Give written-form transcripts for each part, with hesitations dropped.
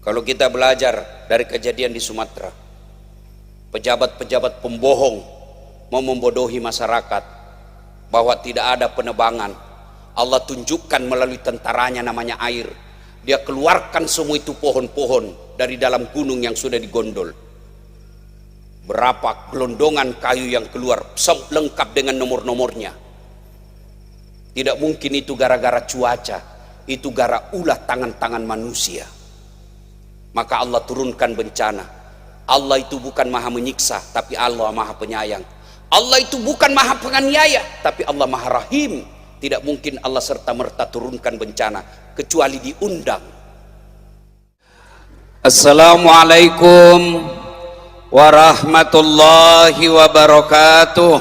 Kalau kita belajar dari kejadian di Sumatera, pejabat-pejabat pembohong mau membodohi masyarakat bahwa tidak ada penebangan. Allah tunjukkan melalui tentaranya namanya air. Dia keluarkan semua itu pohon-pohon dari dalam gunung yang sudah digondol. Berapa gelondongan kayu yang keluar, lengkap dengan nomor-nomornya. Tidak mungkin itu gara-gara cuaca, itu gara ulah tangan-tangan manusia. Maka Allah turunkan bencana. Allah itu bukan maha menyiksa, tapi Allah maha penyayang. Allah itu bukan maha penganiaya, tapi Allah maha rahim. Tidak mungkin Allah serta-merta turunkan bencana kecuali diundang. Assalamualaikum warahmatullahi wabarakatuh.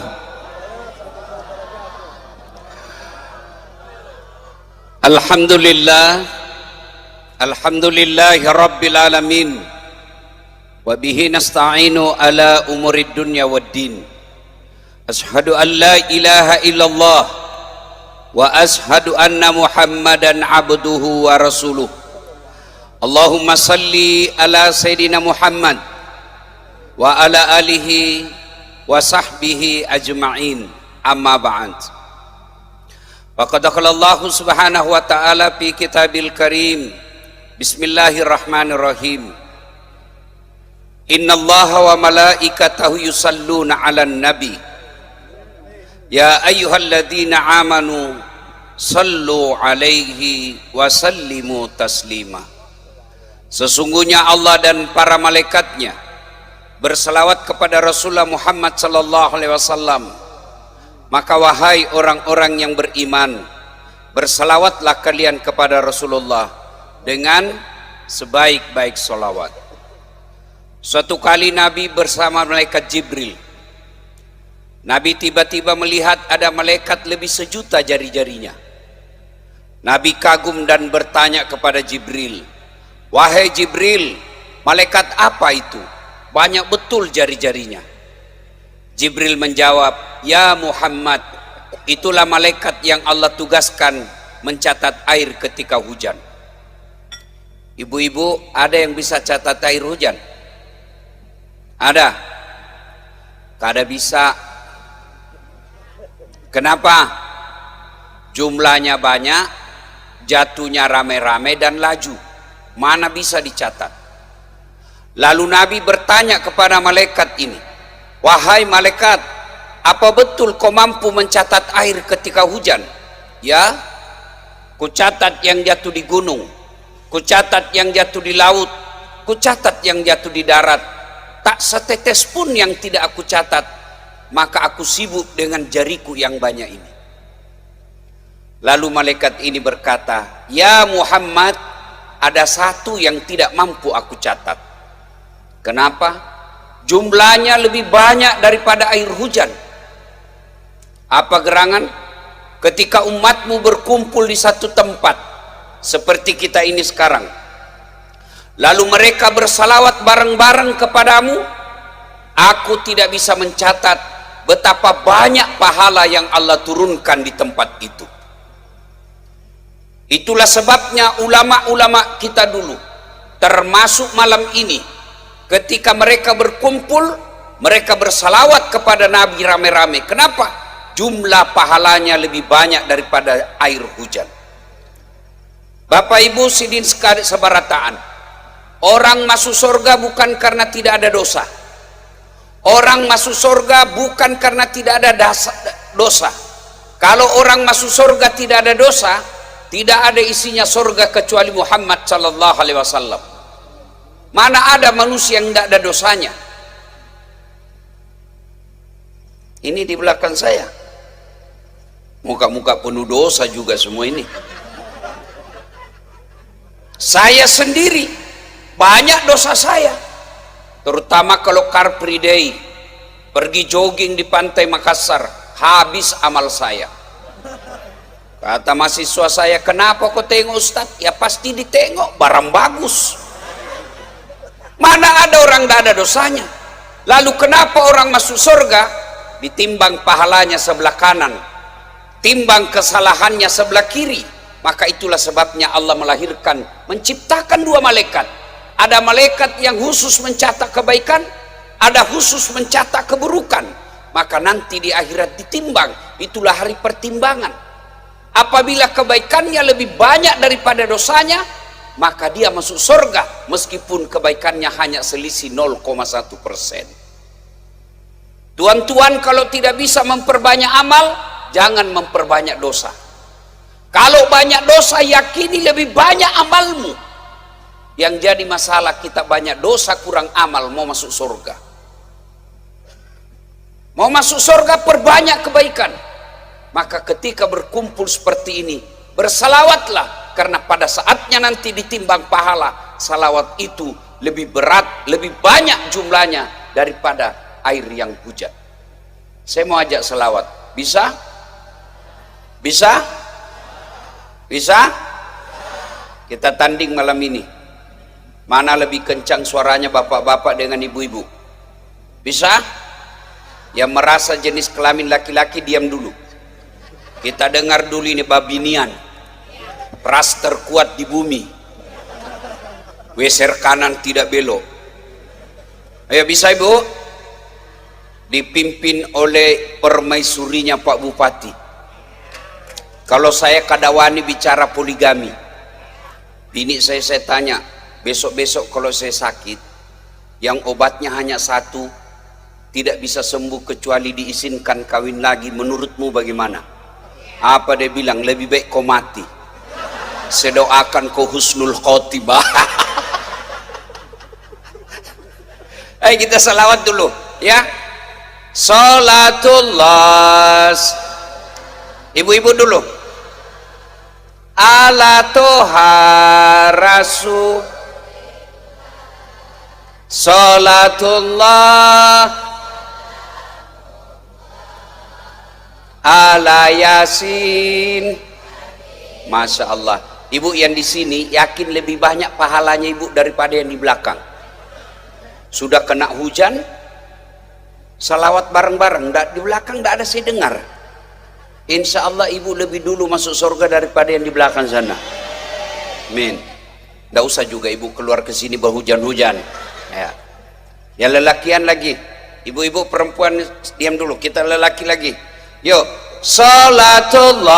Alhamdulillah, alhamdulillahi rabbil alamin, wa bihi nasta'inu ala umurid dunya waddin. Ashhadu an la ilaha illallah wa ashhadu anna muhammadan abduhu wa rasuluh. Allahumma salli ala sayyidina Muhammad wa ala alihi wa sahbihi ajma'in, amma ba'd. Faqad qala Allah subhanahu wa ta'ala fi kitabil karim, bismillahirrahmanirrahim, innallaha wa malaikatahu yusalluna 'alan nabi ya ayyuhalladzina amanu sallu 'alaihi wa sallimu taslima. Sesungguhnya Allah dan para malaikatnya berselawat kepada Rasulullah Muhammad sallallahu alaihi wasallam. Maka wahai orang-orang yang beriman, berselawatlah kalian kepada Rasulullah dengan sebaik-baik selawat. Suatu kali Nabi bersama malaikat Jibril. Nabi tiba-tiba melihat ada malaikat lebih sejuta jari-jarinya. Nabi kagum dan bertanya kepada Jibril, wahai Jibril, malaikat apa itu? Banyak betul jari-jarinya. Jibril menjawab, ya Muhammad, itulah malaikat yang Allah tugaskan mencatat air ketika hujan. Ibu-ibu, ada yang bisa catat air hujan? Ada? Kada bisa. Kenapa? Jumlahnya banyak, jatuhnya rame-rame dan laju. Mana bisa dicatat? Lalu Nabi bertanya kepada malaikat ini, wahai malaikat, apa betul kau mampu mencatat air ketika hujan? Ya, kucatat yang jatuh di gunung, kucatat yang jatuh di laut, kucatat yang jatuh di darat. Tak setetes pun yang tidak aku catat, maka aku sibuk dengan jariku yang banyak ini. Lalu malaikat ini berkata, ya Muhammad, ada satu yang tidak mampu aku catat. Kenapa? Jumlahnya lebih banyak daripada air hujan. Apa gerangan? Ketika umatmu berkumpul di satu tempat seperti kita ini sekarang, lalu mereka bersalawat bareng-bareng kepadamu, aku tidak bisa mencatat betapa banyak pahala yang Allah turunkan di tempat itu. Itulah sebabnya ulama-ulama kita dulu, termasuk malam ini, ketika mereka berkumpul, mereka bersalawat kepada Nabi rame-rame. Kenapa? Jumlah pahalanya lebih banyak daripada air hujan. Bapak Ibu sidin sekali sebarataan, orang masuk surga bukan karena tidak ada dosa. Orang masuk surga bukan karena tidak ada dosa. Kalau orang masuk surga tidak ada dosa, tidak ada isinya surga kecuali Muhammad sallallahu alaihi wasallam. Mana ada manusia yang tidak ada dosanya? Ini di belakang saya, muka-muka penuh dosa juga semua ini. Saya sendiri banyak dosa saya, terutama kalau Car Free Day, pergi jogging di pantai Makassar, habis amal saya. Kata mahasiswa saya, kenapa kau tengok Ustaz? Ya pasti ditengok, barang bagus. Mana ada orang tidak ada dosanya? Lalu kenapa orang masuk surga ditimbang pahalanya sebelah kanan, timbang kesalahannya sebelah kiri? Maka itulah sebabnya Allah melahirkan, menciptakan dua malaikat. Ada malaikat yang khusus mencatat kebaikan, ada khusus mencatat keburukan. Maka nanti di akhirat ditimbang. Itulah hari pertimbangan. Apabila kebaikannya lebih banyak daripada dosanya, maka dia masuk surga meskipun kebaikannya hanya selisih 0,1%. Tuan-tuan, kalau tidak bisa memperbanyak amal, jangan memperbanyak dosa. Kalau banyak dosa, yakini lebih banyak amalmu. Yang jadi masalah kita banyak dosa kurang amal, mau masuk surga. Mau masuk surga perbanyak kebaikan. Maka ketika berkumpul seperti ini, bersalawatlah, karena pada saatnya nanti ditimbang pahala, salawat itu lebih berat, lebih banyak jumlahnya daripada air yang hujan. Saya mau ajak salawat. Bisa? Bisa? Bisa? Kita tanding malam ini. Mana lebih kencang suaranya bapak-bapak dengan ibu-ibu? Bisa? Yang merasa jenis kelamin laki-laki diam dulu. Kita dengar dulu ini babinian. Pras terkuat di bumi. Geser kanan tidak belok. Ayo, bisa ibu? Dipimpin oleh permaisurinya Pak Bupati. Kalau saya kadawani bicara poligami, bini saya tanya, besok-besok kalau saya sakit, yang obatnya hanya satu, tidak bisa sembuh kecuali diizinkan kawin lagi, menurutmu bagaimana? Apa dia bilang? Lebih baik kau mati. Saya doakan kau husnul khotimah. Ayo kita salawat dulu ya. Salatullah. Ibu-ibu dulu. Ala toha rasul. Salatullah ala yasin. Masya Allah. Ibu yang di sini yakin lebih banyak pahalanya ibu daripada yang di belakang. Sudah kena hujan, salawat bareng-bareng, di belakang tidak ada saya dengar. Insya Allah ibu lebih dulu masuk surga daripada yang di belakang sana. Amin. Tidak usah juga ibu keluar ke sini berhujan-hujan. Ya. Yang lelakian lagi, ibu-ibu perempuan diam dulu, kita lelaki lagi. Yuk, salatullah.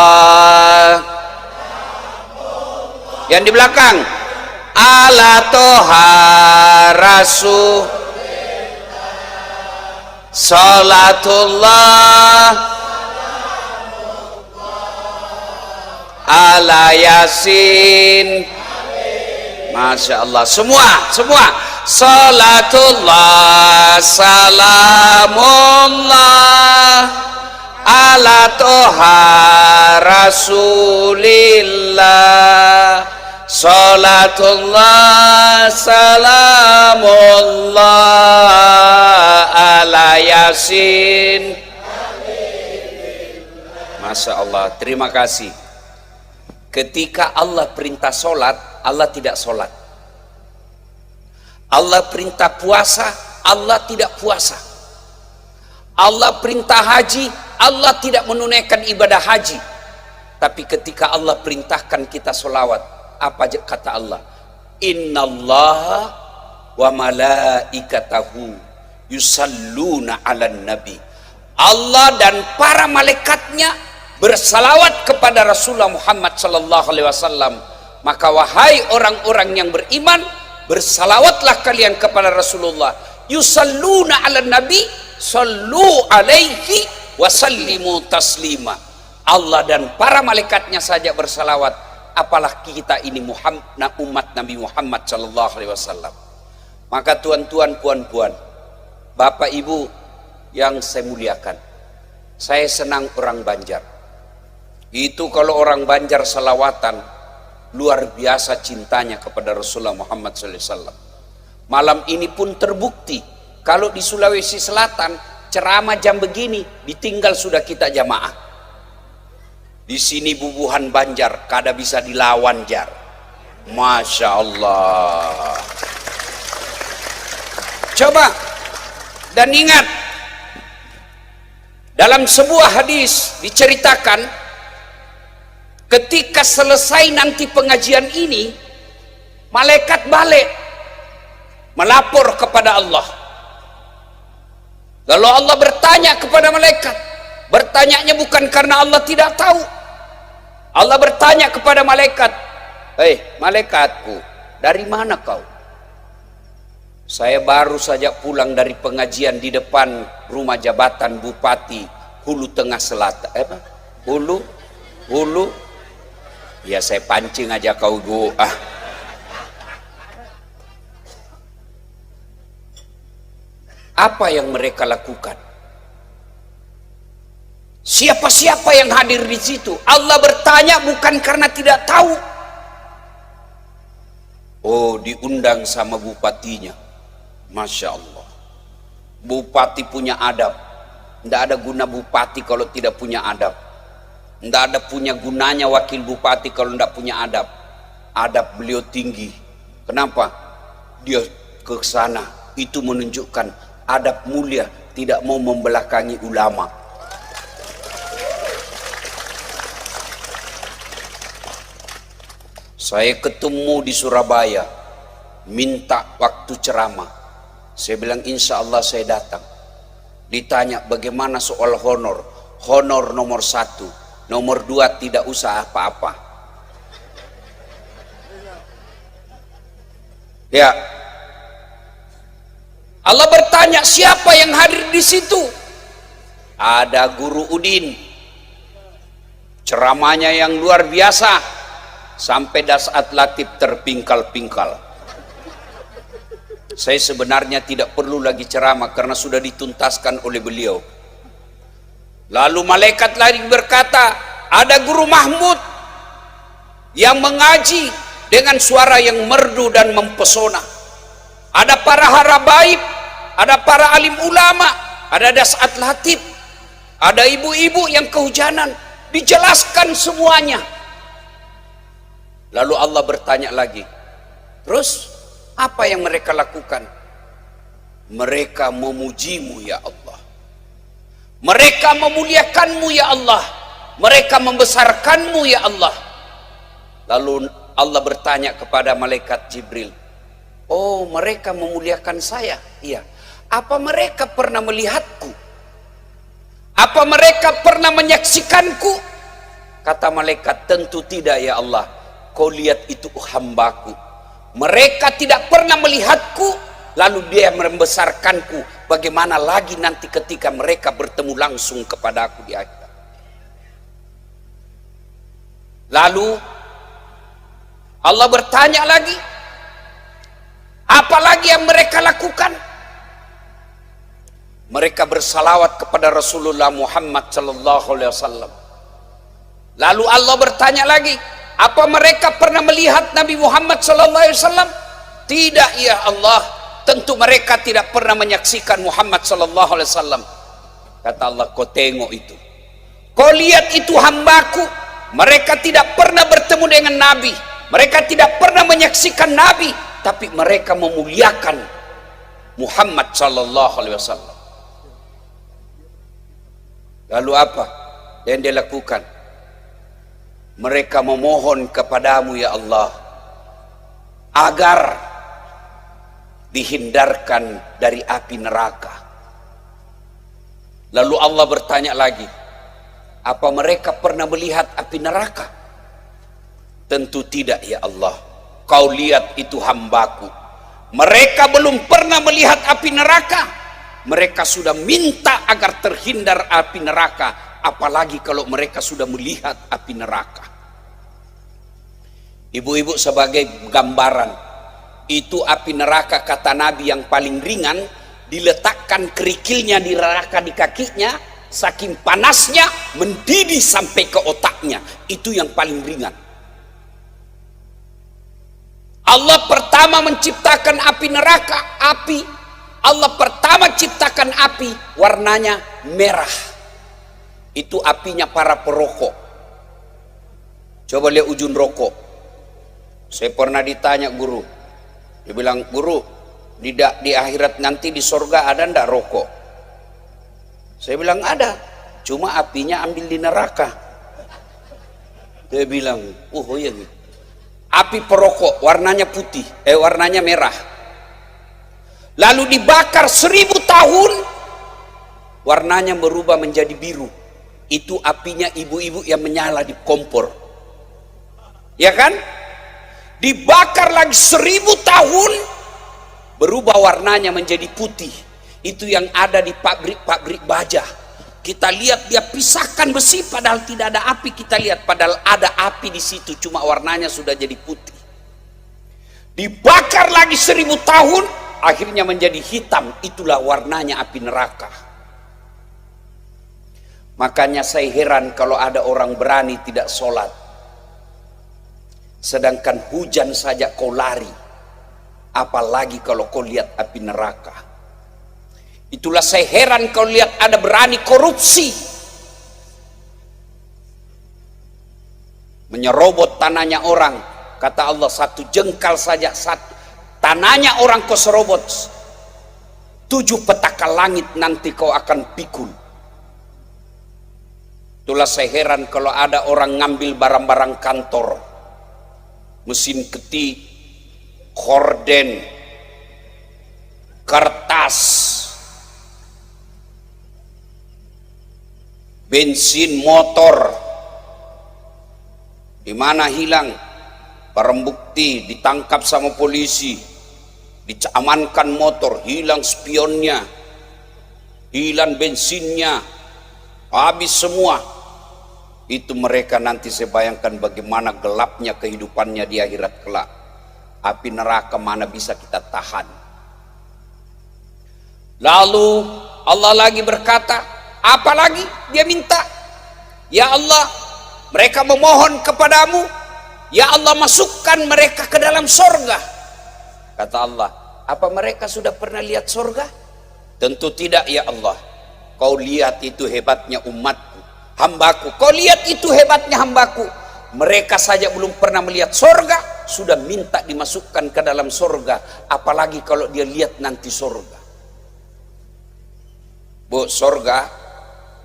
Yang di belakang, ala toha rasul. Salatullah ala yasin. Masya Allah. Semua salatullah salamullah ala toha rasulillah. Salatullah salamullah ala yasin. Masya Allah. Terima kasih. Ketika Allah perintah solat, Allah tidak solat. Allah perintah puasa, Allah tidak puasa. Allah perintah haji, Allah tidak menunaikan ibadah haji. Tapi ketika Allah perintahkan kita solawat, apa kata Allah? Innallaha wa malaikatahu yusalluna ala nabi. Allah dan para malaikatnya bersalawat kepada Rasulullah Muhammad sallallahu alaihi wasallam. Maka wahai orang-orang yang beriman, bersalawatlah kalian kepada Rasulullah. Yusalluna ala nabi, sallu alaihi wasallimu taslima. Allah dan para malaikatnya saja bersalawat, apalagi kita ini umat Nabi Muhammad sallallahu alaihi wasallam. Maka tuan-tuan, puan-puan, bapak ibu yang saya muliakan, saya senang orang Banjar. Itu kalau orang Banjar salawatan, luar biasa cintanya kepada Rasulullah Muhammad sallallahu alaihi wasallam. Malam ini pun terbukti, kalau di Sulawesi Selatan ceramah jam begini ditinggal sudah kita jamaah. Di sini bubuhan Banjar kada bisa dilawan jar. Masya Allah. Coba dan ingat, dalam sebuah hadis diceritakan, ketika selesai nanti pengajian ini, malaikat balik melapor kepada Allah. Lalu Allah bertanya kepada malaikat. Bertanyanya bukan karena Allah tidak tahu. Allah bertanya kepada malaikat, "Hei malaikatku, dari mana kau?" "Saya baru saja pulang dari pengajian di depan rumah jabatan Bupati Hulu Tengah Selatan." Hulu? Ya saya pancing aja kau doa. Apa yang mereka lakukan? Siapa-siapa yang hadir di situ? Allah bertanya bukan karena tidak tahu. Oh, diundang sama bupatinya. Masya Allah. Bupati punya adab. Tidak ada guna bupati kalau tidak punya adab. Tidak ada punya gunanya wakil bupati kalau tidak punya adab. Adab beliau tinggi. Kenapa? Dia ke sana. Itu menunjukkan adab mulia, tidak mau membelakangi ulama. Saya ketemu di Surabaya, minta waktu ceramah. Saya bilang insya Allah saya datang. Ditanya bagaimana soal honor. Honor nomor 1, nomor 2 tidak usah apa-apa. Ya, Allah bertanya siapa yang hadir di situ? Ada Guru Udin, ceramahnya yang luar biasa. Sampai Dasat Latif terpingkal-pingkal. Saya sebenarnya tidak perlu lagi ceramah karena sudah dituntaskan oleh beliau. Lalu malaikat lagi berkata, ada Guru Mahmud yang mengaji dengan suara yang merdu dan mempesona. Ada para harabaib, ada para alim ulama, ada Dasat Latif, ada ibu-ibu yang kehujanan. Dijelaskan semuanya. Lalu Allah bertanya lagi, terus apa yang mereka lakukan? Mereka memujimu ya Allah, mereka memuliakanmu ya Allah, mereka membesarkanmu ya Allah. Lalu Allah bertanya kepada malaikat Jibril, oh mereka memuliakan saya? Iya. Apa mereka pernah melihatku? Apa mereka pernah menyaksikanku? Kata malaikat, tentu tidak ya Allah. Kau lihat itu hambaku, mereka tidak pernah melihatku, lalu dia membesarkanku. Bagaimana lagi nanti ketika mereka bertemu langsung kepada aku di akhirat? Lalu Allah bertanya lagi, apa lagi yang mereka lakukan? Mereka bersalawat kepada Rasulullah Muhammad sallallahu alaihi wasallam. Lalu Allah bertanya lagi, apa mereka pernah melihat Nabi Muhammad sallallahu alaihi wasallam? Tidak ya Allah, tentu mereka tidak pernah menyaksikan Muhammad sallallahu alaihi wasallam. Kata Allah, kau tengok itu, kau lihat itu hambaku, mereka tidak pernah bertemu dengan Nabi, mereka tidak pernah menyaksikan Nabi, tapi mereka memuliakan Muhammad sallallahu alaihi wasallam. Lalu apa yang dia lakukan? Mereka memohon kepadamu ya Allah agar dihindarkan dari api neraka. Lalu Allah bertanya lagi, apa mereka pernah melihat api neraka? Tentu tidak ya Allah. Kau lihat itu hambaku, mereka belum pernah melihat api neraka, mereka sudah minta agar terhindar api neraka. Apalagi kalau mereka sudah melihat api neraka. Ibu-ibu sebagai gambaran, itu api neraka kata Nabi yang paling ringan, diletakkan kerikilnya di neraka di kakinya, saking panasnya mendidih sampai ke otaknya. Itu yang paling ringan. Allah pertama menciptakan api neraka, Allah pertama ciptakan api warnanya merah. Itu apinya para perokok. Coba lihat ujung rokok. Saya pernah ditanya guru, dia bilang, guru, di akhirat nanti di sorga ada ndak rokok? Saya bilang ada, cuma apinya ambil di neraka. Dia bilang, oh iya gitu. Api perokok warnanya putih, warnanya merah. lalu dibakar 1000 tahun, warnanya berubah menjadi biru. Itu apinya ibu-ibu yang menyala di kompor, ya kan? Dibakar lagi 1000 tahun, berubah warnanya menjadi putih. Itu yang ada di pabrik-pabrik baja. Kita lihat dia pisahkan besi padahal tidak ada api, kita lihat padahal ada api di situ, cuma warnanya sudah jadi putih. Dibakar lagi 1000 tahun, akhirnya menjadi hitam. Itulah warnanya api neraka. Makanya saya heran kalau ada orang berani tidak sholat, sedangkan hujan saja kau lari, apalagi kalau kau lihat api neraka. Itulah saya heran kalau lihat ada berani korupsi, menyerobot tanahnya orang. Kata Allah, 1 jengkal saja, tanahnya orang kau serobot, 7 petaka langit nanti kau akan pikul. Itulah saya heran kalau ada orang ngambil barang-barang kantor, mesin ketik, korden, kertas, bensin motor, di mana hilang barang bukti, ditangkap sama polisi, diamankan motor, hilang spionnya, hilang bensinnya, habis semua. Itu mereka nanti saya bayangkan bagaimana gelapnya kehidupannya di akhirat kelak. Api neraka mana bisa kita tahan. Lalu Allah lagi berkata, apa lagi dia minta? Ya Allah, mereka memohon kepadamu, ya Allah masukkan mereka ke dalam sorga. Kata Allah, apa mereka sudah pernah lihat sorga? Tentu tidak ya Allah. Kau lihat itu hebatnya umatku, hambaku. Kau lihat itu hebatnya hambaku. Mereka saja belum pernah melihat sorga, sudah minta dimasukkan ke dalam sorga. Apalagi kalau dia lihat nanti sorga. Bu, sorga,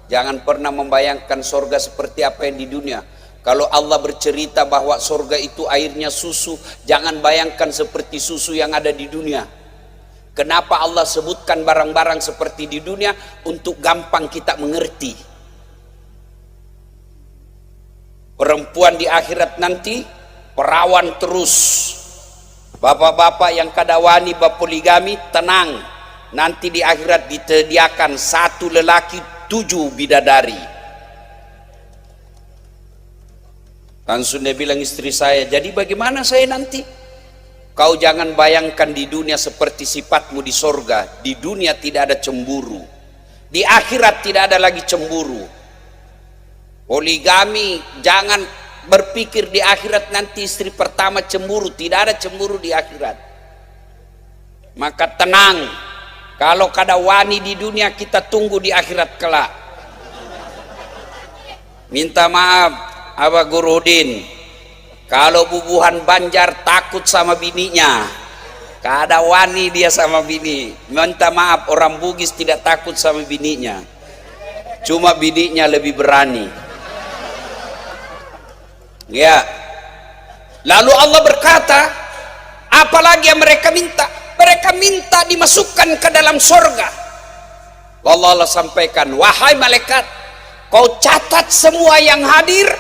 jangan pernah membayangkan sorga seperti apa yang di dunia. Kalau Allah bercerita bahwa sorga itu airnya susu, jangan bayangkan seperti susu yang ada di dunia. Kenapa Allah sebutkan barang-barang seperti di dunia? Untuk gampang kita mengerti. Perempuan di akhirat nanti perawan terus. Bapak-bapak yang kadawani berpoligami, tenang. Nanti di akhirat disediakan 1 lelaki 7 bidadari. Langsung dia bilang istri saya, jadi bagaimana saya nanti? Kau jangan bayangkan di dunia seperti sifatmu di sorga. Di dunia tidak ada cemburu, di akhirat tidak ada lagi cemburu. Poligami, jangan berpikir di akhirat nanti istri pertama cemburu. Tidak ada cemburu di akhirat. Maka tenang, kalau kada wani di dunia kita tunggu di akhirat kelak. Minta maaf Abah Gurudin, kalau bubuhan Banjar takut sama bininya, kada wani dia sama bini. Minta maaf, orang Bugis tidak takut sama bininya, cuma bininya lebih berani. Ya. Lalu Allah berkata, apalagi yang mereka minta? Mereka minta dimasukkan ke dalam sorga. Allah sampaikan, wahai malaikat, kau catat semua yang hadir.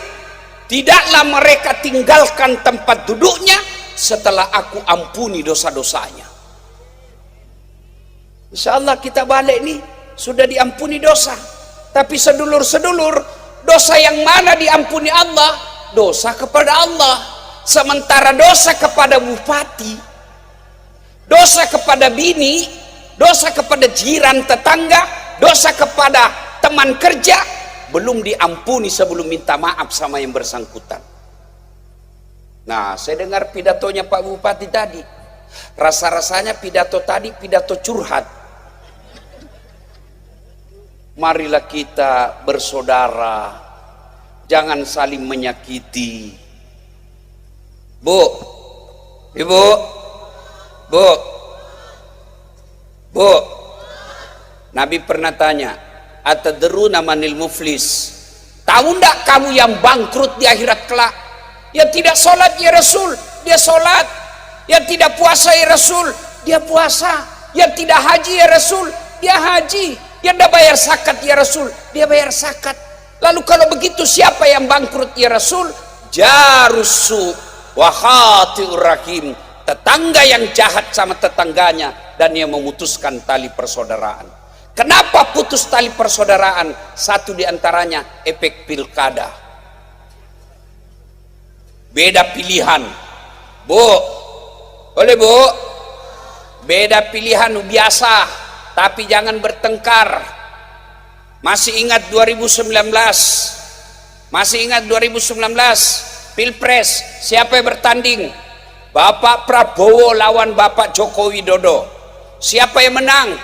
Tidaklah mereka tinggalkan tempat duduknya setelah aku ampuni dosa-dosanya. Insya Allah kita balik nih sudah diampuni dosa. Tapi sedulur-sedulur, dosa yang mana diampuni Allah? Dosa kepada Allah. Sementara dosa kepada bupati, dosa kepada bini, dosa kepada jiran tetangga, dosa kepada teman kerja belum diampuni sebelum minta maaf sama yang bersangkutan. Nah, saya dengar pidatonya Pak Bupati tadi. Rasa-rasanya pidato tadi pidato curhat. Marilah kita bersaudara, jangan saling menyakiti. Bu, ibu, bu, bu. Nabi pernah tanya, atadruna manil muflis? Tahu ndak kamu yang bangkrut di akhirat kelak? Yang tidak sholat ya Rasul, dia sholat. Yang tidak puasa ya Rasul, dia puasa. Yang tidak haji ya Rasul, dia haji. Yang tidak bayar zakat ya Rasul, dia bayar zakat. Lalu kalau begitu siapa yang bangkrut ya Rasul? Jarusu wa khati'ur rahim, tetangga yang jahat sama tetangganya dan yang memutuskan tali persaudaraan. Kenapa putus tali persaudaraan? Satu diantaranya efek pilkada. Beda pilihan, Bu. Boleh Bu? Beda pilihan biasa, tapi jangan bertengkar. Masih ingat 2019? Masih ingat 2019 Pilpres, siapa yang bertanding? Bapak Prabowo lawan Bapak Joko Widodo. Siapa yang menang?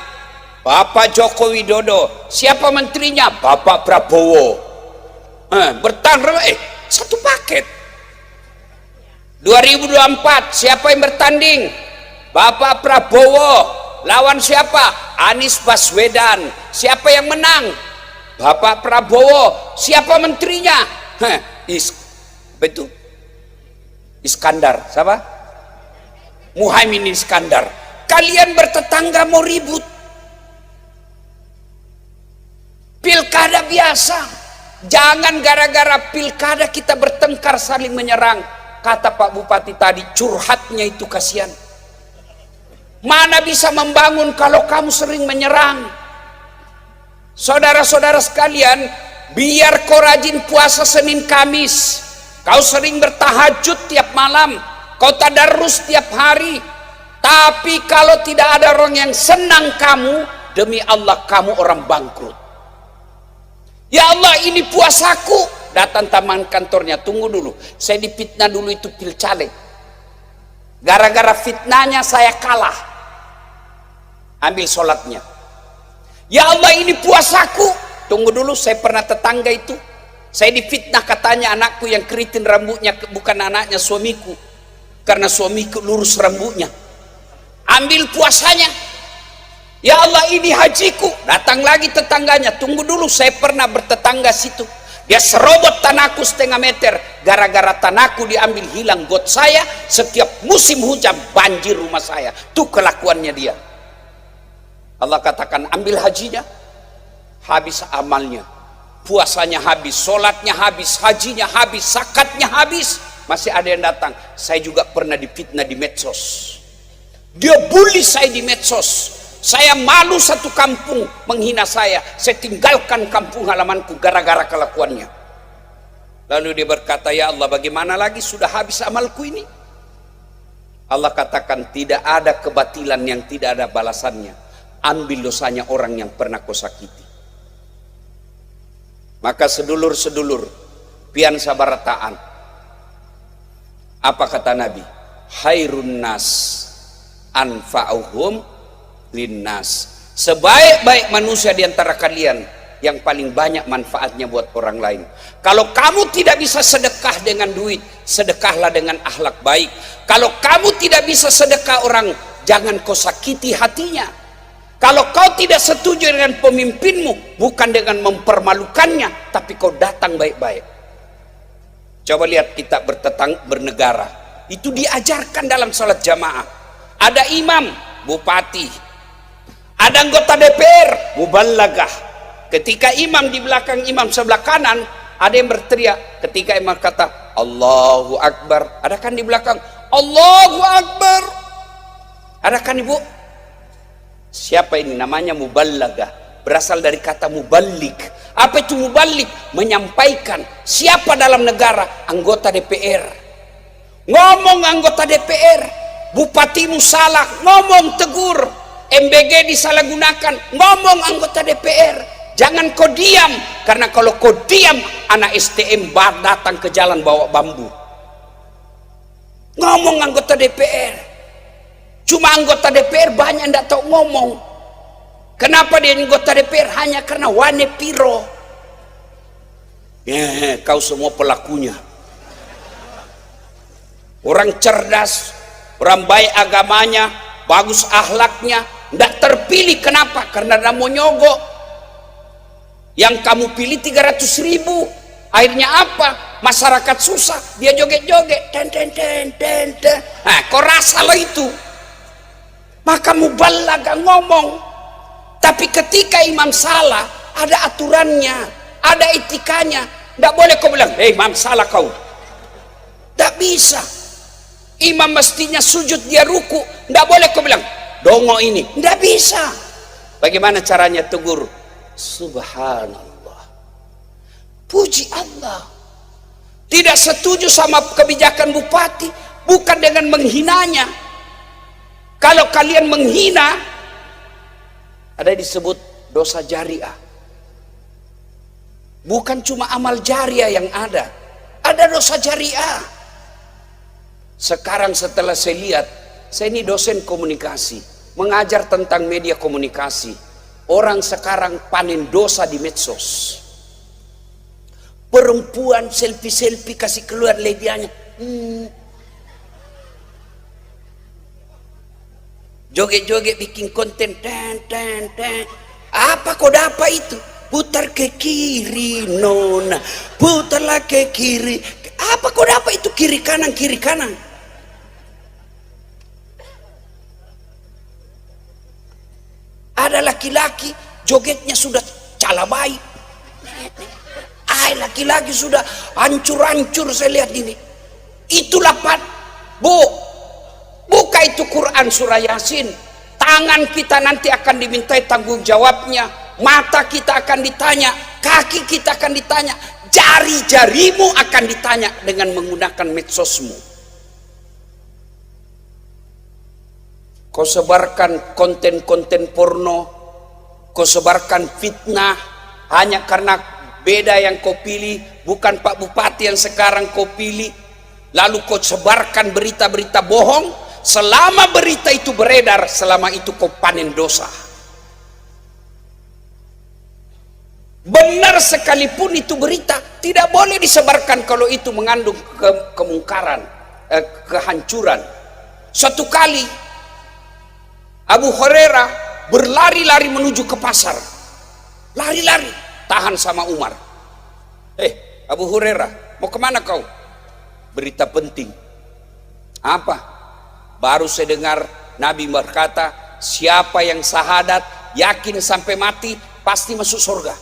Bapak Joko Widodo. Siapa menterinya? Bapak Prabowo. Bertanding, satu paket. 2024 siapa yang bertanding? Bapak Prabowo lawan siapa? Anies Baswedan. Siapa yang menang? Bapak Prabowo. Siapa menterinya? Betul. Iskandar. Siapa? Muhaimin Iskandar. Kalian bertetangga mau ribut. Pilkada biasa. Jangan gara-gara pilkada kita bertengkar saling menyerang. Kata Pak Bupati tadi, curhatnya itu kasihan. Mana bisa membangun kalau kamu sering menyerang? Saudara-saudara sekalian, biar kau rajin puasa Senin Kamis, kau sering bertahajud tiap malam, kau tadarus tiap hari, tapi kalau tidak ada orang yang senang kamu, demi Allah kamu orang bangkrut. Ya Allah, ini puasaku. Datang taman kantornya, tunggu dulu, saya difitnah dulu itu pilcaleg. Gara-gara fitnahnya saya kalah. Ambil sholatnya. Ya Allah, ini puasaku. Tunggu dulu, saya pernah tetangga itu, saya difitnah katanya anakku yang keriting rambutnya bukan anaknya suamiku, karena suamiku lurus rambutnya. Ambil puasanya. Ya Allah, ini hajiku. Datang lagi tetangganya, tunggu dulu, saya pernah bertetangga situ. Dia serobot tanahku setengah meter. Gara-gara tanahku diambil, hilang got saya. Setiap musim hujan banjir rumah saya. Itu kelakuannya dia. Allah katakan, ambil hajinya, habis amalnya, puasanya habis, sholatnya habis, hajinya habis, zakatnya habis. Masih ada yang datang. Saya juga pernah difitnah di medsos. Dia bully saya di medsos. Saya malu, satu kampung menghina saya. Saya tinggalkan kampung halamanku gara-gara kelakuannya. Lalu dia berkata, ya Allah, bagaimana lagi, sudah habis amalku ini. Allah katakan, tidak ada kebatilan yang tidak ada balasannya. Ambil dosanya orang yang pernah kau sakiti. Maka sedulur-sedulur pian sabarataan, apa kata Nabi? Khairun nas anfa'uhum linnas. Sebaik-baik manusia di antara kalian yang paling banyak manfaatnya buat orang lain. Kalau kamu tidak bisa sedekah dengan duit, sedekahlah dengan akhlak baik. Kalau kamu tidak bisa sedekah orang, jangan kau sakiti hatinya. Kalau kau tidak setuju dengan pemimpinmu, bukan dengan mempermalukannya, tapi kau datang baik-baik. Coba lihat kita bernegara, itu diajarkan dalam salat jamaah. Ada imam, bupati, ada anggota DPR, muballagah. Ketika imam di belakang imam sebelah kanan, ada yang berteriak. Ketika imam kata Allahu Akbar, ada kan di belakang Allahu Akbar? Ada kan ibu? Siapa ini? Namanya muballagah. Berasal dari kata muballik. Apa itu muballik? Menyampaikan. Siapa dalam negara? Anggota DPR. Ngomong anggota DPR, bupatimu salah, ngomong tegur. MBG disalahgunakan, ngomong anggota DPR. Jangan kau diam, karena kalau kau diam, anak STM datang ke jalan bawa bambu. Ngomong anggota DPR. Cuma anggota DPR banyak yang tidak tahu ngomong. Kenapa dia anggota DPR? Hanya karena wane piro. Kau semua pelakunya. Orang cerdas, orang baik agamanya, bagus akhlaknya, tidak terpilih. Kenapa? Karena dia mau nyogok. Yang kamu pilih 300.000. Akhirnya apa? Masyarakat susah, dia joget-joget. Ten ten ten ten ten. Nah, kau rasa lo itu. maka mubalagh ngomong. Tapi ketika imam salah, ada aturannya, ada etikanya. Tidak boleh kau bilang, imam salah kau. Tidak bisa. Imam mestinya sujud, dia ruku. Tidak boleh kau bilang, dongo ini. Tidak bisa. Bagaimana caranya tegur? Subhanallah, puji Allah. Tidak setuju sama kebijakan bupati, bukan dengan menghinanya. Kalau kalian menghina, ada disebut dosa jariah. Bukan cuma amal jariah yang ada dosa jariah. Sekarang setelah saya lihat, saya ini dosen komunikasi, mengajar tentang media komunikasi. Orang sekarang panen dosa di medsos. Perempuan selfie-selfie kasih keluar lebihannya. Joget-joget bikin konten. Apa kau dapat itu? Putar ke kiri, nona. Putarlah ke kiri. Apa kau dapat itu? Kiri kanan, kiri kanan. Ada laki-laki jogetnya sudah calabai. Laki-laki sudah hancur-hancur, saya lihat ini. Itulah buka itu Quran surah Yasin. Tangan kita nanti akan dimintai tanggung jawabnya, mata kita akan ditanya, kaki kita akan ditanya, jari-jarimu akan ditanya dengan menggunakan medsosmu. Kau sebarkan konten-konten porno, kau sebarkan fitnah hanya karena beda yang kau pilih, bukan Pak Bupati yang sekarang kau pilih. Lalu kau sebarkan berita-berita bohong. Selama berita itu beredar, selama itu kau panen dosa. Benar sekalipun itu berita, tidak boleh disebarkan kalau itu mengandung kemungkaran, kehancuran. Suatu kali Abu Hurairah berlari-lari menuju ke pasar. Lari-lari. Tahan sama Umar. Abu Hurairah, mau kemana kau? Berita penting. Apa? Baru saya dengar Nabi berkata, siapa yang syahadat yakin sampai mati pasti masuk surga.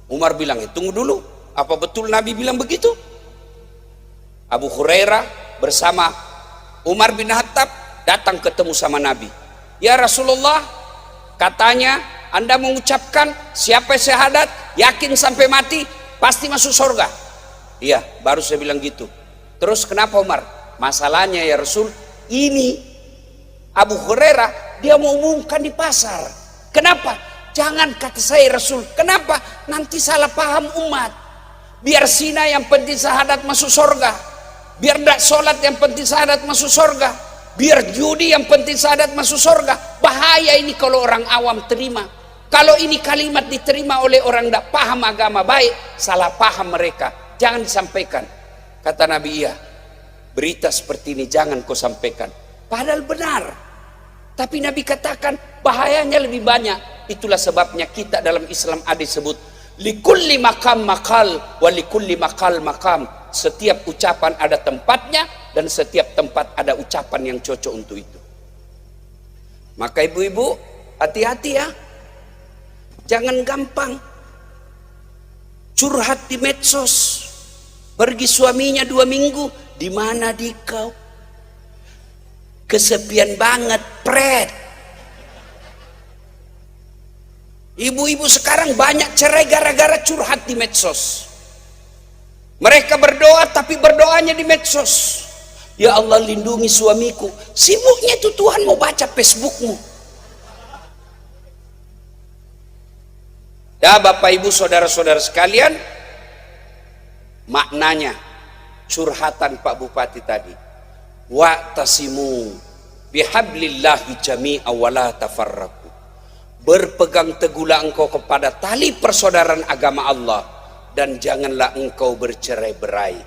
Umar bilang, tunggu dulu, apa betul Nabi bilang begitu? Abu Hurairah bersama Umar bin Khattab datang ketemu sama Nabi. Ya Rasulullah, katanya Anda mengucapkan siapa syahadat yakin sampai mati pasti masuk surga. Iya, baru saya bilang gitu. Terus kenapa Umar? Masalahnya ya Rasul, ini Abu Hurairah dia mau umumkan di pasar. Kenapa? Jangan kata saya Rasul. Kenapa? Nanti salah paham umat. Biar zina yang penting syahadat masuk surga. Biar tidak sholat yang penting syahadat masuk surga. Biar judi yang penting syahadat masuk surga. Bahaya ini kalau orang awam terima. Kalau ini kalimat diterima oleh orang tidak paham agama baik, salah paham mereka. Jangan disampaikan. Kata Nabi, iya, berita seperti ini jangan kau sampaikan. Padahal benar. Tapi Nabi katakan bahayanya lebih banyak. Itulah sebabnya kita dalam Islam ada disebut likulli makam makal wa likulli makal makam. Setiap ucapan ada tempatnya dan setiap tempat ada ucapan yang cocok untuk itu. Maka ibu-ibu hati-hati ya. Jangan gampang curhat di medsos. Pergi suaminya 2 minggu, di mana di kau? Kesepian banget, pret. Ibu-ibu sekarang banyak cerai gara-gara curhat di medsos. Mereka berdoa tapi berdoanya di medsos. Ya Allah lindungi suamiku. Sibuknya itu Tuhan mau baca Facebookmu. Ya Bapak Ibu saudara-saudara sekalian, maknanya curhatan Pak Bupati tadi. Wa'tasimu bihablillahi jami'a wa la tafarraqu. Berpegang teguhlah engkau kepada tali persaudaraan agama Allah dan janganlah engkau bercerai-berai.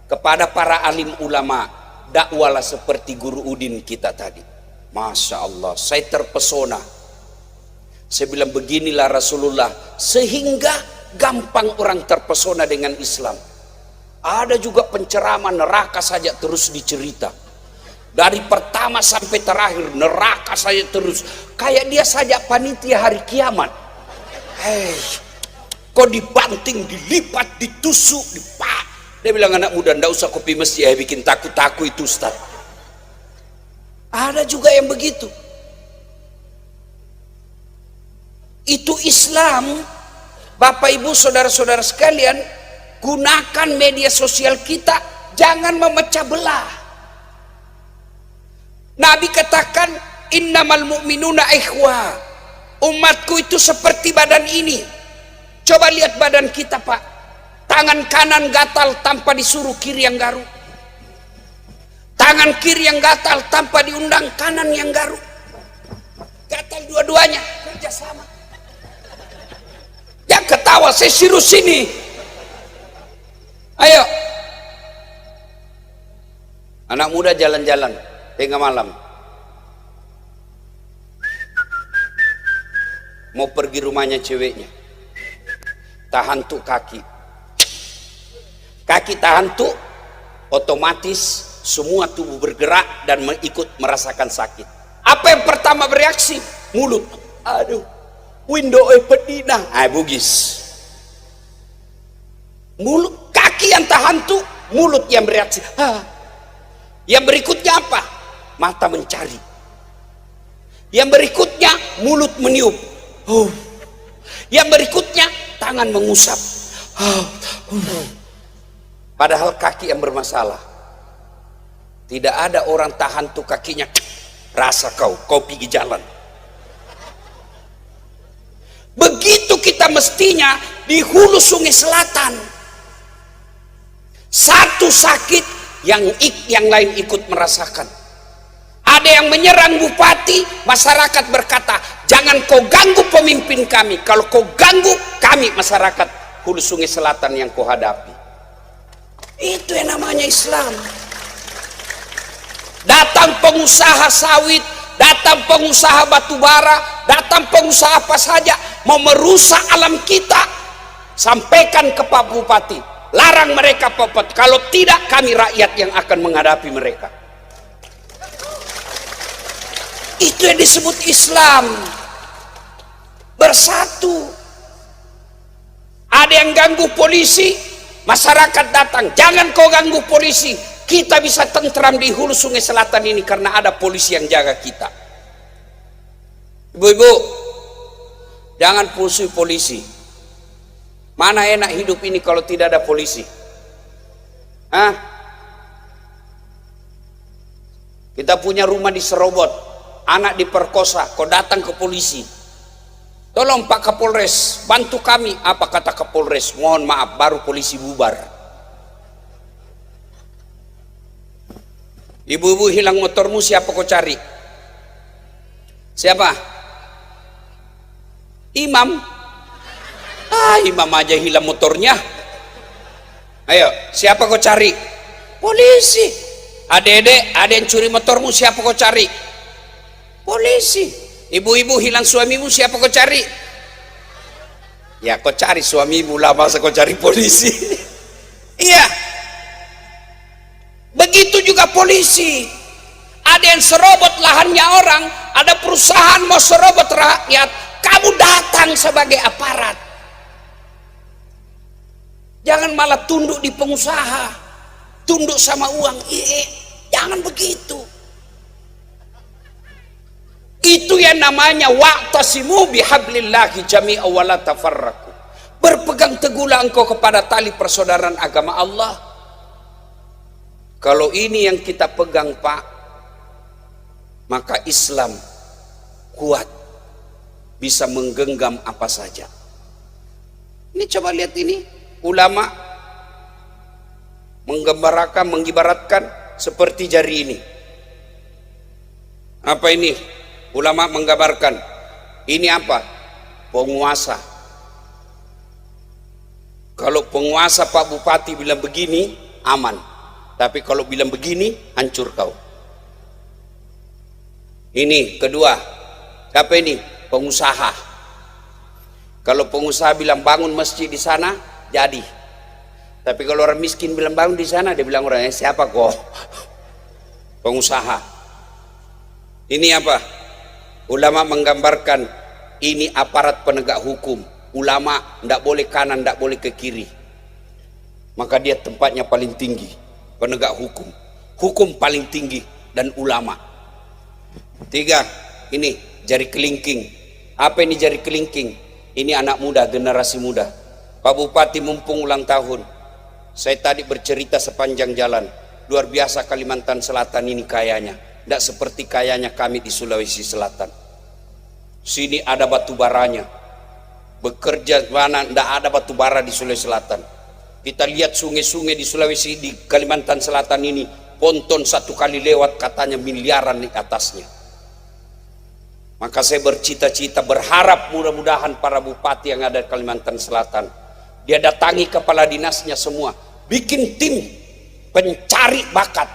Kepada para alim ulama, dakwalah seperti Guru Udin kita tadi. Masya Allah, saya terpesona. Saya bilang beginilah Rasulullah, sehingga gampang orang terpesona dengan Islam. Ada juga penceramah neraka saja terus dicerita. Dari pertama sampai terakhir neraka saja terus. Kayak dia saja panitia hari kiamat. Hei, kok dibanting, dilipat, ditusuk, dipak. Dia bilang, anak muda ndak usah kopi masjid, bikin takut-takut itu Ustaz. Ada juga yang begitu. Itu Islam. Bapak ibu saudara-saudara sekalian, gunakan media sosial kita, jangan memecah belah. Nabi katakan, innamal mu'minuna ikhwah. Umatku itu seperti badan ini. Coba lihat badan kita Pak. Tangan kanan gatal tanpa disuruh kiri yang garuk. Tangan kiri yang gatal tanpa diundang kanan yang garuk. Gatal dua-duanya, kerjasama. Yang ketawa, saya suruh sini. Ayo. Anak muda jalan-jalan tengah malam. Mau pergi rumahnya ceweknya. Tahan tuh kaki. Kaki tahan tuh, otomatis semua tubuh bergerak dan ikut merasakan sakit. Apa yang pertama bereaksi? Mulut. Aduh, window pedina. Bugis. Mulut, kaki yang tahan tuh, mulut yang bereaksi. Yang berikutnya apa? Mata mencari. Yang berikutnya mulut meniup. Yang berikutnya tangan mengusap. Padahal kaki yang bermasalah. Tidak ada orang tahan tuh kakinya. Rasa kau pergi jalan. Begitu kita mestinya di hulu Sungai Selatan. Satu sakit yang lain ikut merasakan. Ada yang menyerang bupati, masyarakat berkata, jangan kau ganggu pemimpin kami. Kalau kau ganggu kami masyarakat hulu Sungai Selatan yang kau hadapi. Itu yang namanya Islam. Datang pengusaha sawit, datang pengusaha batubara, datang pengusaha apa saja mau merusak alam kita, sampaikan ke Pak Bupati, larang mereka popot. Kalau tidak, kami rakyat yang akan menghadapi mereka. Itu yang disebut Islam. Bersatu. Ada yang ganggu polisi, masyarakat datang, jangan kau ganggu polisi. Kita bisa tentram di hulu Sungai Selatan ini karena ada polisi yang jaga kita. Ibu-ibu, jangan musuhi polisi. Mana enak hidup ini kalau tidak ada polisi? Kita punya rumah di Serobot, anak diperkosa, kau datang ke polisi. Tolong Pak Kapolres, bantu kami. Apa kata Kapolres? Mohon maaf, baru polisi bubar. Ibu-ibu hilang motormu, siapa kau cari? Siapa? Imam. Imam aja hilang motornya. Ayo, siapa kau cari? Polisi. Adek-adek, ada yang curi motormu, siapa kau cari? Polisi. Ibu-ibu hilang suamimu, siapa kau cari? Ya kau cari suamimu lah, masa kau cari polisi? Iya. Begitu juga polisi. Ada yang serobot lahannya orang, ada perusahaan mau serobot rakyat, kamu datang sebagai aparat. Jangan malah tunduk di pengusaha, tunduk sama uang. Jangan begitu. Itu yang namanya wa'tasimu bihablillahi jami'a wa la tafarraqu. Berpegang teguhlah engkau kepada tali persaudaraan agama Allah. Kalau ini yang kita pegang Pak, maka Islam kuat, bisa menggenggam apa saja. Ini coba lihat ini, ulama menggambarkan, mengibaratkan seperti jari ini. Apa ini? Ulama menggambarkan ini apa? Penguasa. Kalau penguasa Pak Bupati bilang begini, aman. Tapi kalau bilang begini, hancur kau. Ini kedua. Apa ini? Pengusaha. Kalau pengusaha bilang bangun masjid di sana, jadi. Tapi kalau orang miskin bilang bangun di sana, dia bilang orangnya siapa kok? pengusaha. Ini apa? Ulama menggambarkan ini aparat penegak hukum. Ulama tidak boleh kanan, tidak boleh ke kiri. Maka dia tempatnya paling tinggi, penegak hukum. Hukum paling tinggi dan ulama. 3, ini jari kelingking. Apa ini jari kelingking? Ini anak muda, generasi muda. Pak Bupati mumpung ulang tahun. Saya tadi bercerita sepanjang jalan. Luar biasa Kalimantan Selatan ini kayanya. Tidak seperti kayanya kami di Sulawesi Selatan. Sini ada batu baranya. Bekerja mana tidak ada batu bara di Sulawesi Selatan. Kita lihat sungai-sungai di Sulawesi, di Kalimantan Selatan ini, ponton satu kali lewat katanya miliaran di atasnya. Maka saya bercita-cita, berharap mudah-mudahan para bupati yang ada di Kalimantan Selatan, dia datangi kepala dinasnya semua, bikin tim pencari bakat,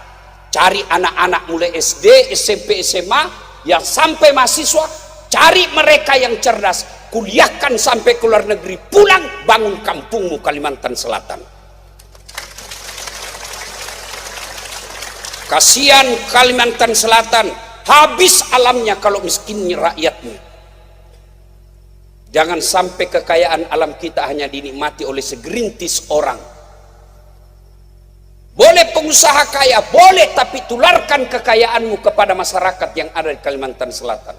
cari anak-anak mulai SD, SMP, SMA, yang sampai mahasiswa, cari mereka yang cerdas, kuliahkan sampai ke luar negeri, pulang bangun kampungmu Kalimantan Selatan. Kasihan Kalimantan Selatan, habis alamnya kalau miskinnya rakyatnya. Jangan sampai kekayaan alam kita hanya dinikmati oleh segerintis orang. Boleh pengusaha kaya, boleh, tapi tularkan kekayaanmu kepada masyarakat yang ada di Kalimantan Selatan.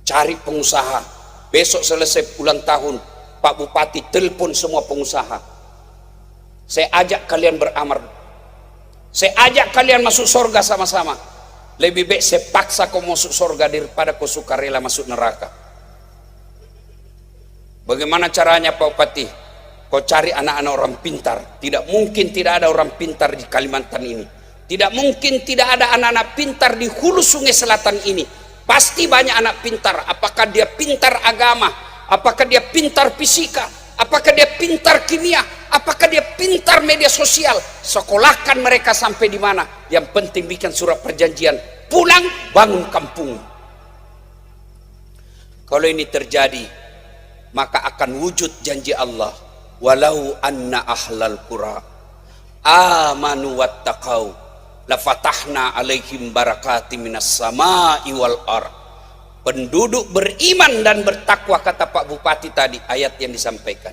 Cari pengusaha. Besok selesai ulang tahun, Pak Bupati telepon semua pengusaha. Saya ajak kalian beramal. Saya ajak kalian masuk surga sama-sama. Lebih baik saya paksa kau masuk surga daripada kau sukarela masuk neraka. Bagaimana caranya Pak Bupati? Kau cari anak-anak orang pintar. Tidak mungkin tidak ada orang pintar di Kalimantan ini. Tidak mungkin tidak ada anak-anak pintar di hulu sungai selatan ini. Pasti banyak anak pintar. Apakah dia pintar agama? Apakah dia pintar fisika? Apakah dia pintar kimia? Apakah dia pintar media sosial? Sekolahkan mereka sampai di mana. Yang penting bikin surat perjanjian. Pulang bangun kampung. Kalau ini terjadi, maka akan wujud janji Allah. Walau anna ahlal qura amanu wattaqau lafatahna alaihim barakati minas sama'i wal ard. Penduduk beriman dan bertakwa, kata Pak Bupati tadi, ayat yang disampaikan,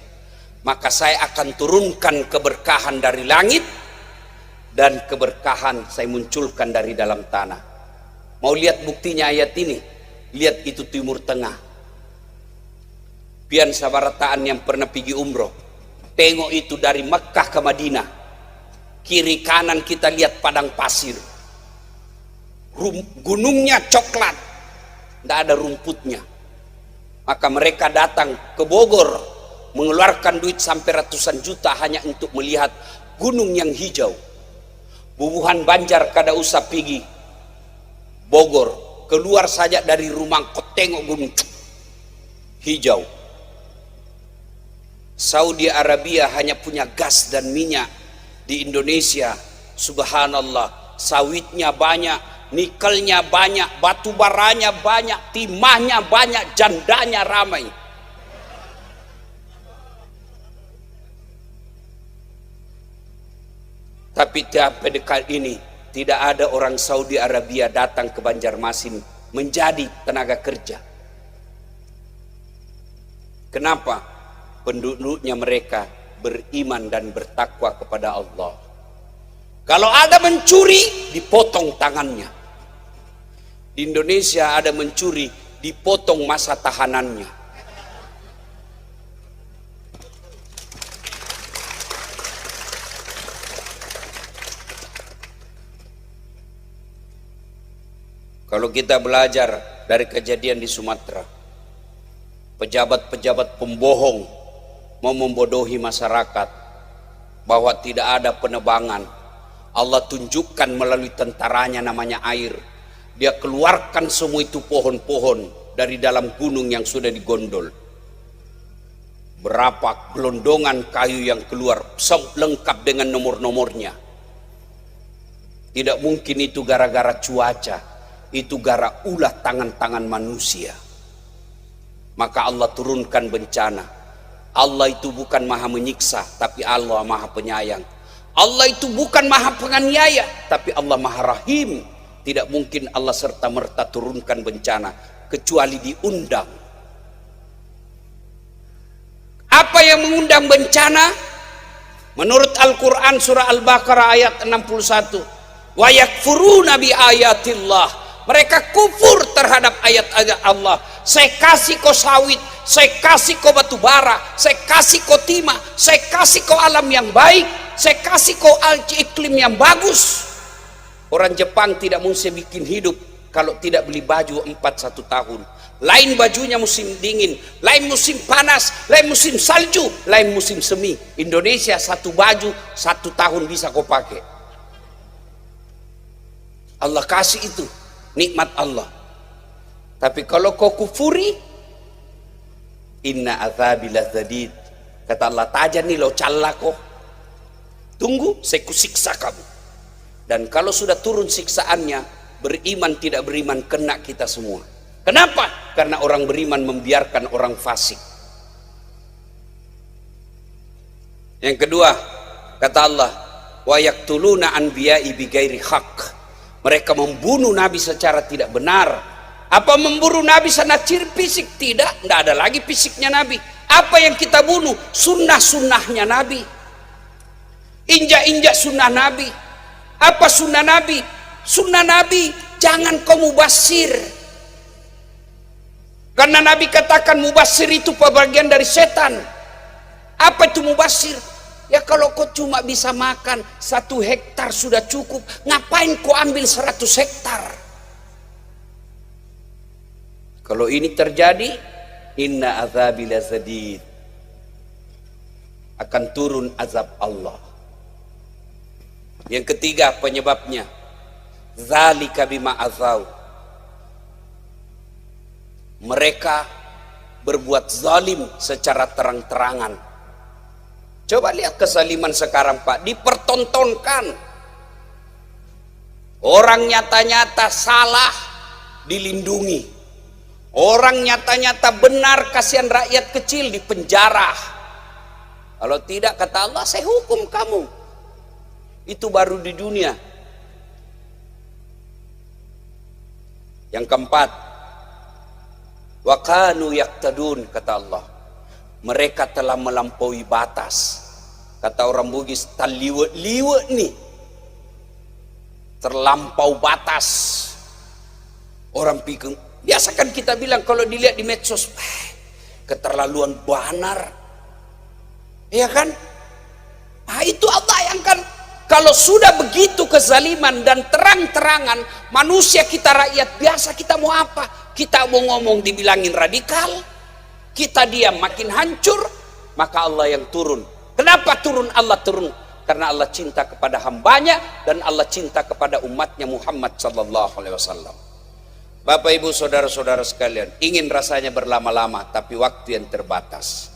maka saya akan turunkan keberkahan dari langit dan keberkahan saya munculkan dari dalam tanah. Mau lihat buktinya ayat ini? Lihat itu Timur Tengah. Pian sabarataan yang pernah pergi umroh, tengok itu dari Mekah ke Madinah. Kiri kanan kita lihat padang pasir. Gunungnya coklat, tidak ada rumputnya. Maka mereka datang ke Bogor, mengeluarkan duit sampai ratusan juta hanya untuk melihat gunung yang hijau. Bubuhan Banjar kada usah pergi Bogor, keluar saja dari rumah kau tengok gunung hijau. Saudi Arabia hanya punya gas dan minyak. Di Indonesia, subhanallah, sawitnya banyak, nikelnya banyak, batu baranya banyak, timahnya banyak, jandanya ramai. Tapi sampai dekat ini tidak ada orang Saudi Arabia datang ke Banjarmasin menjadi tenaga kerja. Kenapa? Penduduknya mereka beriman dan bertakwa kepada Allah. Kalau ada mencuri, dipotong tangannya. Di Indonesia ada mencuri, dipotong masa tahanannya. Kalau kita belajar dari kejadian di Sumatera, pejabat-pejabat pembohong mau membodohi masyarakat bahwa tidak ada penebangan. Allah tunjukkan melalui tentaranya namanya air. Dia keluarkan semua itu pohon-pohon dari dalam gunung yang sudah digondol. Berapa gelondongan kayu yang keluar, lengkap dengan nomor-nomornya. Tidak mungkin itu gara-gara cuaca. Itu gara ulah tangan-tangan manusia. Maka Allah turunkan bencana. Allah itu bukan maha menyiksa, tapi Allah maha penyayang. Allah itu bukan maha penganiaya, tapi Allah maha rahim. Tidak mungkin Allah serta-merta turunkan bencana kecuali diundang. Apa yang mengundang bencana? Menurut Al-Quran surah Al-Baqarah ayat 61, wa yakfuruna bi ayatillah, mereka kufur terhadap ayat-ayat Allah. Saya kasih kau sawit, saya kasih kau batu bara, saya kasih kau timah, saya kasih kau alam yang baik, saya kasih kau iklim yang bagus. Orang Jepang tidak mungkin bikin hidup kalau tidak beli baju 1 tahun. Lain bajunya musim dingin, lain musim panas, lain musim salju, lain musim semi. Indonesia 1 baju 1 tahun bisa kau pakai. Allah kasih itu nikmat Allah. Tapi kalau kau kufuri, inna azabi lazadid, kata Allah, tajan nih lo callako, tunggu saya kusiksa kamu. Dan kalau sudah turun siksaannya, beriman tidak beriman kena kita semua. Kenapa? Karena orang beriman membiarkan orang fasik. Yang kedua, kata Allah, wa yaqtuluna anbiya'i bighairi haqq, mereka membunuh nabi secara tidak benar. Apa membunuh nabi sana ciri fisik? Tidak ada lagi fisiknya nabi. Apa yang kita bunuh? Sunnah-sunnahnya nabi, injak-injak sunnah nabi. Apa sunnah nabi? Sunnah nabi, jangan kau mubasir. Karena nabi katakan mubasir itu bagian dari setan. Apa itu mubasir? Ya kalau kau cuma bisa makan 1 hektar sudah cukup, ngapain kau ambil 100 hektar? Kalau ini terjadi, inna azabi lazadid, akan turun azab Allah. Yang ketiga penyebabnya, zalika bima azau, mereka berbuat zalim secara terang-terangan. Coba lihat kezaliman sekarang Pak, dipertontonkan. Orang nyata-nyata salah dilindungi, orang nyata-nyata benar kasihan rakyat kecil dipenjara. Kalau tidak, kata Allah, saya hukum kamu. Itu baru di dunia. Yang keempat, wa kanu yaqtadun, kata Allah, mereka telah melampaui batas. Kata orang Bugis, taliwe-liwe nih, terlampau batas. Orang pikir, biasa kan kita bilang kalau dilihat di medsos, keterlaluan banar, ya kan? Nah itu Allah yang kan, kalau sudah begitu kezaliman dan terang-terangan, manusia kita rakyat biasa, kita mau apa? Kita mau ngomong dibilangin radikal, kita diam makin hancur. Maka Allah yang turun. Kenapa turun? Allah turun karena Allah cinta kepada hambanya dan Allah cinta kepada umatnya Muhammad sallallahu alaihi wasallam. Bapak ibu saudara-saudara sekalian, ingin rasanya berlama-lama tapi waktu yang terbatas.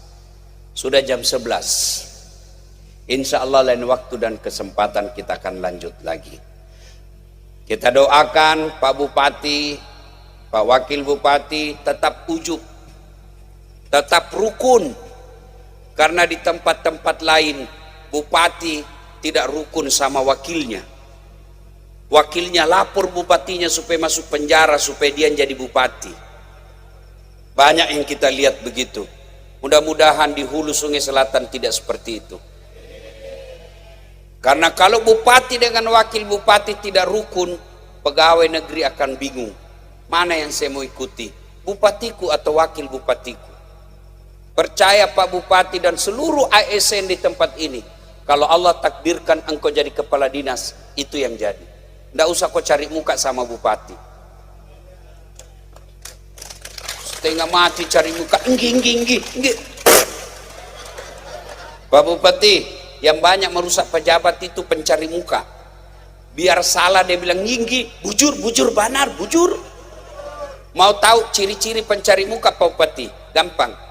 Sudah jam 11. Insya Allah lain waktu dan kesempatan kita akan lanjut lagi. Kita doakan Pak Bupati, Pak Wakil Bupati tetap ujub, tetap rukun. Karena di tempat-tempat lain Bupati tidak rukun sama wakilnya. Wakilnya lapor bupatinya supaya masuk penjara supaya dia jadi bupati. Banyak yang kita lihat begitu. Mudah-mudahan di hulu Sungai Selatan tidak seperti itu. Karena kalau bupati dengan wakil bupati tidak rukun, pegawai negeri akan bingung. Mana yang saya mau ikuti? Bupatiku atau wakil bupatiku? Percaya Pak Bupati dan seluruh ASN di tempat ini, kalau Allah takdirkan engkau jadi kepala dinas, itu yang jadi. Tidak usah kau cari muka sama bupati. Setengah mati cari muka, enggi. Pak Bupati, yang banyak merusak pejabat itu pencari muka. Biar salah dia bilang nginggi, bujur banar, bujur. Mau tahu ciri-ciri pencari muka Pak Bupati? Gampang.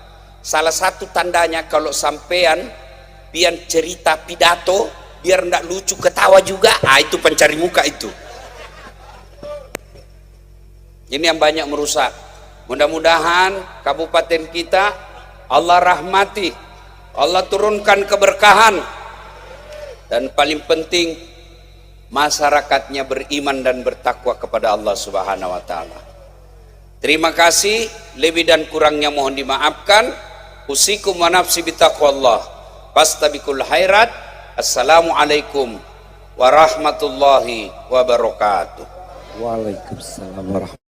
Salah satu tandanya kalau sampean pian cerita pidato biar ndak lucu ketawa juga, itu pencari muka itu. Ini yang banyak merusak. Mudah-mudahan kabupaten kita Allah rahmati, Allah turunkan keberkahan, dan paling penting masyarakatnya beriman dan bertakwa kepada Allah Subhanahu wa taala. Terima kasih, lebih dan kurangnya mohon dimaafkan. Usikum wa nafsi bitaqwallah. Fastabiqul khairat. Assalamualaikum warahmatullahi wabarakatuh. Waalaikumsalam warahmatullahi